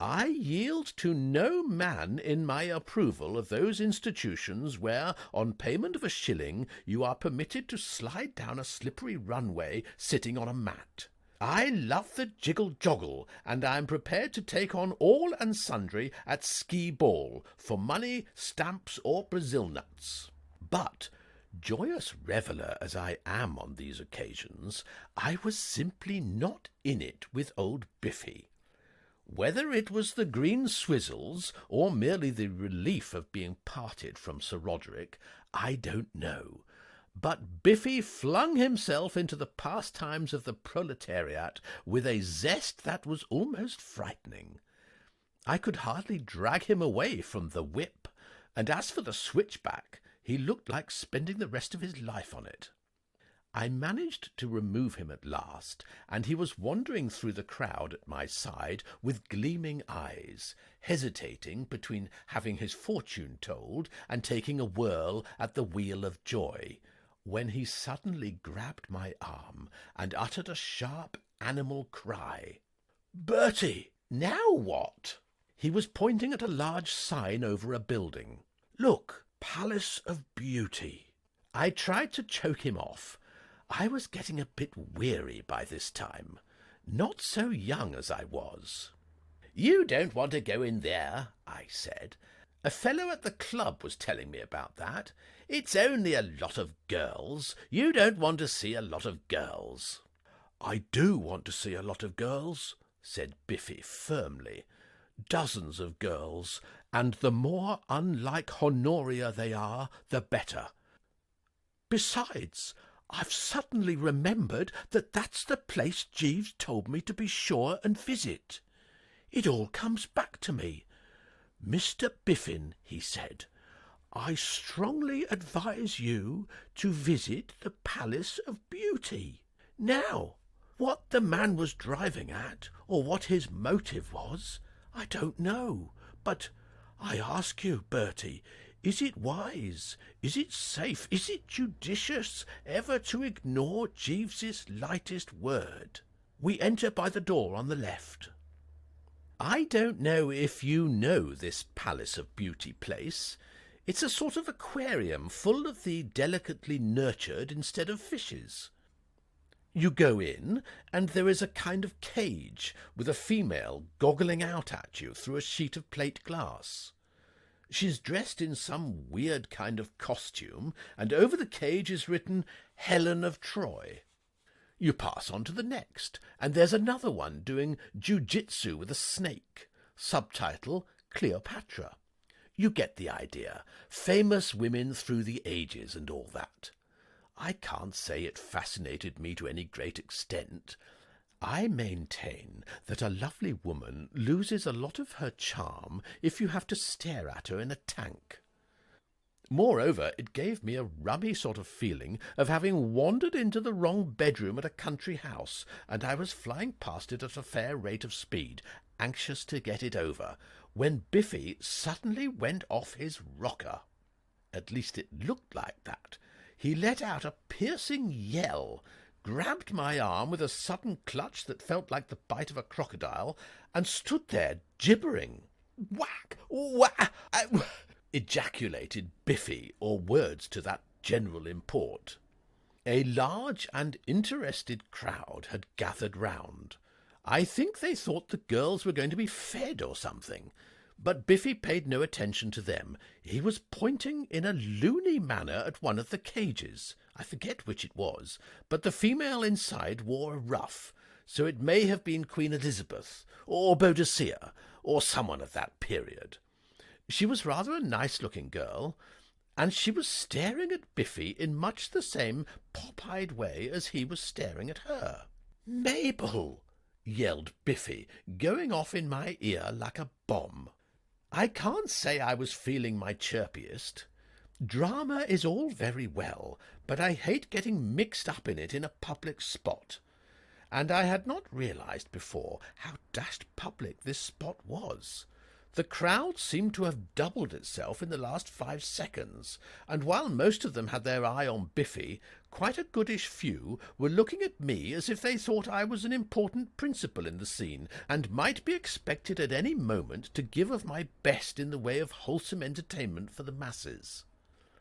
I yield to no man in my approval of those institutions where, on payment of a shilling, you are permitted to slide down a slippery runway sitting on a mat. I love the jiggle-joggle, and I am prepared to take on all and sundry at skee-ball, for money, stamps, or Brazil nuts. But, joyous reveller as I am on these occasions, I was simply not in it with old Biffy. Whether it was the green swizzles, or merely the relief of being parted from Sir Roderick, I don't know. But Biffy flung himself into the pastimes of the proletariat with a zest that was almost frightening. I could hardly drag him away from the whip, and as for the switchback, he looked like spending the rest of his life on it. I managed to remove him at last, and he was wandering through the crowd at my side with gleaming eyes, hesitating between having his fortune told and taking a whirl at the wheel of joy, when he suddenly grabbed my arm and uttered a sharp animal cry. "Bertie, now what?" He was pointing at a large sign over a building. "Look, Palace of Beauty." I tried to choke him off. I was getting a bit weary by this time, not so young as I was. "You don't want to go in there," I said. "A fellow at the club was telling me about that. It's only a lot of girls. You don't want to see a lot of girls." "I do want to see a lot of girls," said Biffy firmly. "Dozens of girls, and the more unlike Honoria they are, the better. Besides, I've suddenly remembered that that's the place Jeeves told me to be sure and visit. It all comes back to me. Mr. Biffin, he said, I strongly advise you to visit the Palace of Beauty. Now, what the man was driving at, or what his motive was, I don't know, but I ask you, Bertie, is it wise, is it safe, is it judicious ever to ignore Jeeves's lightest word? We enter by the door on the left. I don't know if you know this Palace of Beauty place. It's a sort of aquarium full of the delicately nurtured instead of fishes. You go in, and there is a kind of cage with a female goggling out at you through a sheet of plate glass. She's dressed in some weird kind of costume, and over the cage is written Helen of Troy. You pass on to the next, and there's another one doing jiu-jitsu with a snake. Subtitle, Cleopatra. You get the idea. Famous women through the ages and all that. I can't say it fascinated me to any great extent. I maintain that a lovely woman loses a lot of her charm if you have to stare at her in a tank. Moreover, it gave me a rummy sort of feeling of having wandered into the wrong bedroom at a country house, and I was flying past it at a fair rate of speed, anxious to get it over, when Biffy suddenly went off his rocker. At least it looked like that. He let out a piercing yell, grabbed my arm with a sudden clutch that felt like the bite of a crocodile, and stood there gibbering. "Whack! Whack!" ejaculated Biffy, or words to that general import. A large and interested crowd had gathered round. I think they thought the girls were going to be fed or something, but Biffy paid no attention to them. He was pointing in a loony manner at one of the cages. I forget which it was, but the female inside wore a ruff, so it may have been Queen Elizabeth, or Boadicea, or someone of that period. She was rather a nice-looking girl, and she was staring at Biffy in much the same pop-eyed way as he was staring at her. "Mabel!" yelled Biffy, going off in my ear like a bomb. I can't say I was feeling my chirpiest. Drama is all very well, but I hate getting mixed up in it in a public spot. And I had not realized before how dashed public this spot was. The crowd seemed to have doubled itself in the last 5 seconds, and while most of them had their eye on Biffy, quite a goodish few were looking at me as if they thought I was an important principal in the scene, and might be expected at any moment to give of my best in the way of wholesome entertainment for the masses.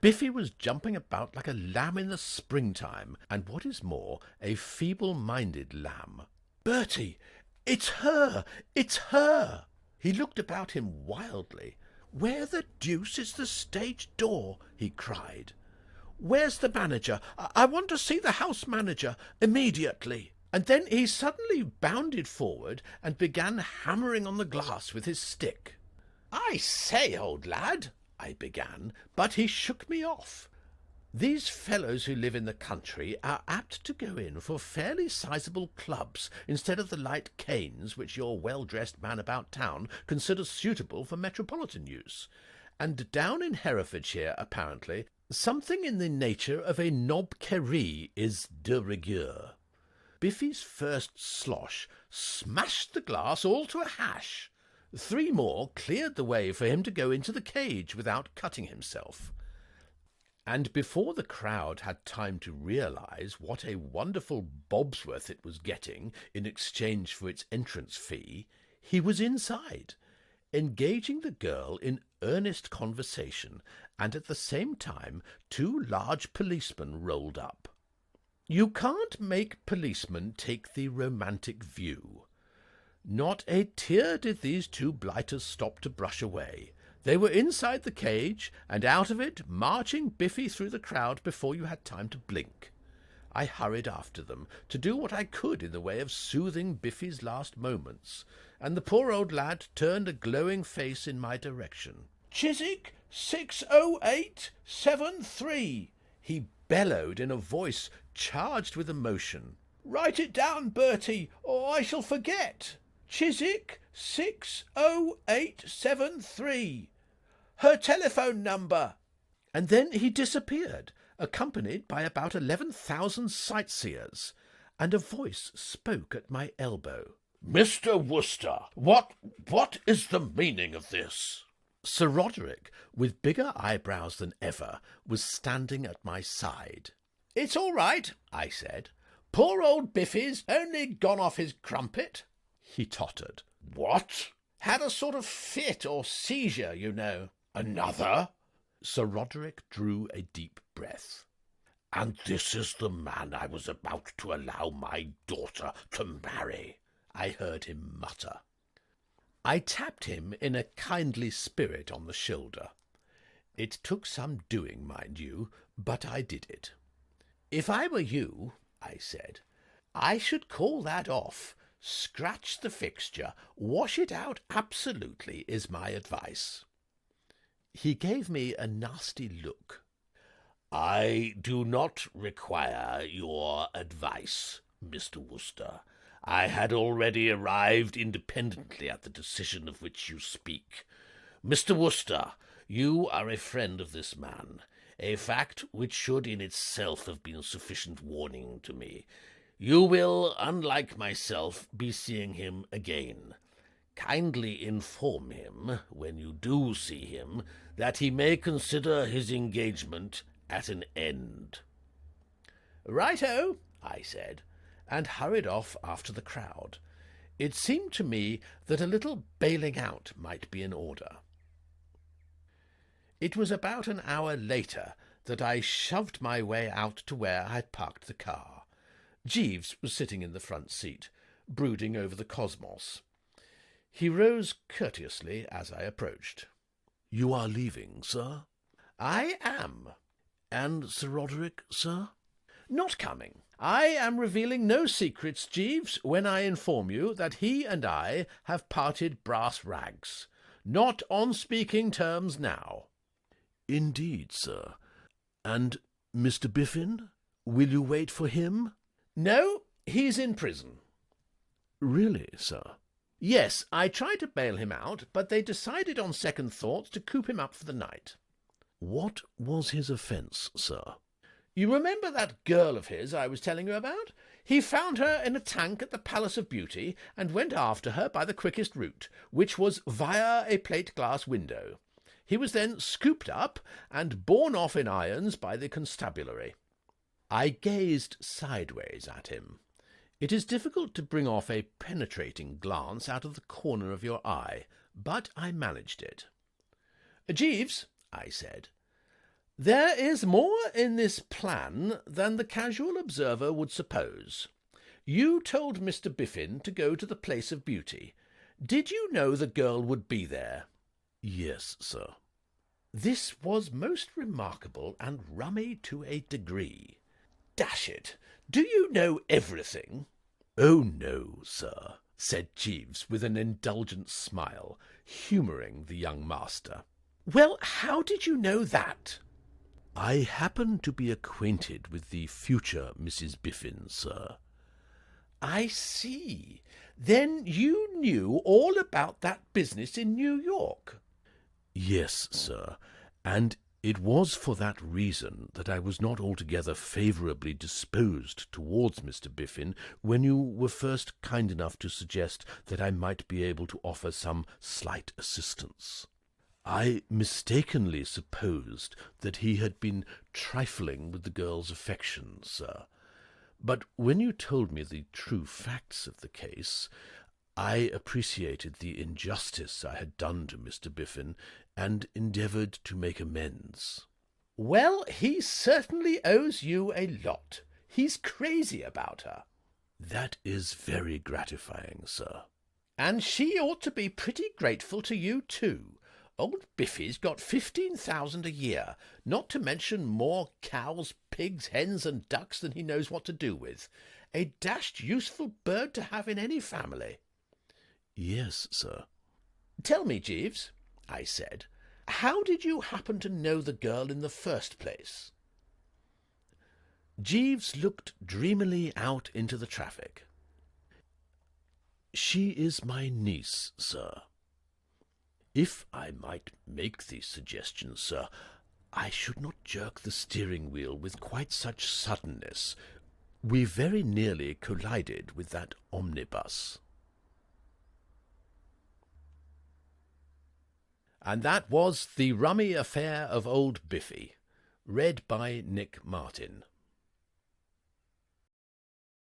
Biffy was jumping about like a lamb in the springtime, and what is more, a feeble-minded lamb. "Bertie! It's her! It's her!" He looked about him wildly. "Where the deuce is the stage door?" he cried. "Where's the manager? I want to see the house manager immediately." And then he suddenly bounded forward and began hammering on the glass with his stick. "I say, old lad," I began, but he shook me off. These fellows who live in the country are apt to go in for fairly sizable clubs instead of the light canes which your well-dressed man about town considers suitable for metropolitan use, and down in Herefordshire, apparently, something in the nature of a knobkerrie is de rigueur. Biffy's first slosh smashed the glass all to a hash. 3 more cleared the way for him to go into the cage without cutting himself. And before the crowd had time to realize what a wonderful bobsworth it was getting in exchange for its entrance fee, he was inside, engaging the girl in earnest conversation, and at the same time 2 large policemen rolled up. You can't make policemen take the romantic view. Not a tear did these 2 blighters stop to brush away. They were inside the cage, and out of it, marching Biffy through the crowd before you had time to blink. I hurried after them, to do what I could in the way of soothing Biffy's last moments, and the poor old lad turned a glowing face in my direction. "Chiswick 60873, he bellowed in a voice charged with emotion. "Write it down, Bertie, or I shall forget. Chiswick 60873. Her telephone number." And then he disappeared, accompanied by about 11,000 sightseers, and a voice spoke at my elbow. "Mr. Wooster, what is the meaning of this?" Sir Roderick, with bigger eyebrows than ever, was standing at my side. "It's all right," I said. "Poor old Biffy's only gone off his crumpet." He tottered. "What?" "Had a sort of fit or seizure, you know." "Another?" Sir Roderick drew a deep breath. "And this is the man I was about to allow my daughter to marry," I heard him mutter. I tapped him in a kindly spirit on the shoulder. It took some doing, mind you, but I did it. "If I were you," I said, "I should call that off. Scratch the fixture. Wash it out absolutely is my advice." He gave me a nasty look. "I do not require your advice, Mr. Wooster. I had already arrived independently at the decision of which you speak. Mr. Wooster, you are a friend of this man, a fact which should in itself have been sufficient warning to me. You will, unlike myself, be seeing him again. Kindly inform him, when you do see him, that he may consider his engagement at an end." "Right-o," I said, and hurried off after the crowd. It seemed to me that a little bailing out might be in order. It was about an hour later that I shoved my way out to where I had parked the car. Jeeves was sitting in the front seat, brooding over the cosmos. He rose courteously as I approached. "You are leaving, sir?" "I am." "And Sir Roderick, sir?" "Not coming. I am revealing no secrets, Jeeves, when I inform you that he and I have parted brass rags. Not on speaking terms now." "Indeed, sir. And Mr. Biffin? Will you wait for him?" "No, he's in prison." "Really, sir?" "Yes, I tried to bail him out, but they decided on second thoughts to coop him up for the night." "What was his offence, sir?" "You remember that girl of his I was telling you about? He found her in a tank at the Palace of Beauty and went after her by the quickest route, which was via a plate-glass window. He was then scooped up and borne off in irons by the constabulary." I gazed sideways at him. It is difficult to bring off a penetrating glance out of the corner of your eye, but I managed it. "Jeeves," I said, "there is more in this plan than the casual observer would suppose. You told Mr. Biffin to go to the Place of Beauty. Did you know the girl would be there?" "Yes, sir." This was most remarkable and rummy to a degree. "Dash it, do you know everything?" "Oh, no, sir," said Jeeves with an indulgent smile, humouring the young master. "Well, how did you know that?" "I happen to be acquainted with the future Mrs. Biffin, sir." "I see. Then you knew all about that business in New York?" "Yes, sir, and it was for that reason that I was not altogether favourably disposed towards Mr. Biffin when you were first kind enough to suggest that I might be able to offer some slight assistance. I mistakenly supposed that he had been trifling with the girl's affections, sir. But when you told me the true facts of the case, I appreciated the injustice I had done to Mr. Biffin, and endeavoured to make amends." "Well, he certainly owes you a lot. He's crazy about her." "That is very gratifying, sir." "And she ought to be pretty grateful to you, too. Old Biffy's got 15,000 a year, not to mention more cows, pigs, hens, and ducks than he knows what to do with. A dashed useful bird to have in any family." "Yes, sir." "Tell me, Jeeves," I said, "how did you happen to know the girl in the first place?" Jeeves looked dreamily out into the traffic. "She is my niece, sir. If I might make the suggestion, sir, I should not jerk the steering wheel with quite such suddenness. We very nearly collided with that omnibus." And that was The Rummy Affair of Old Biffy, read by Nick Martin.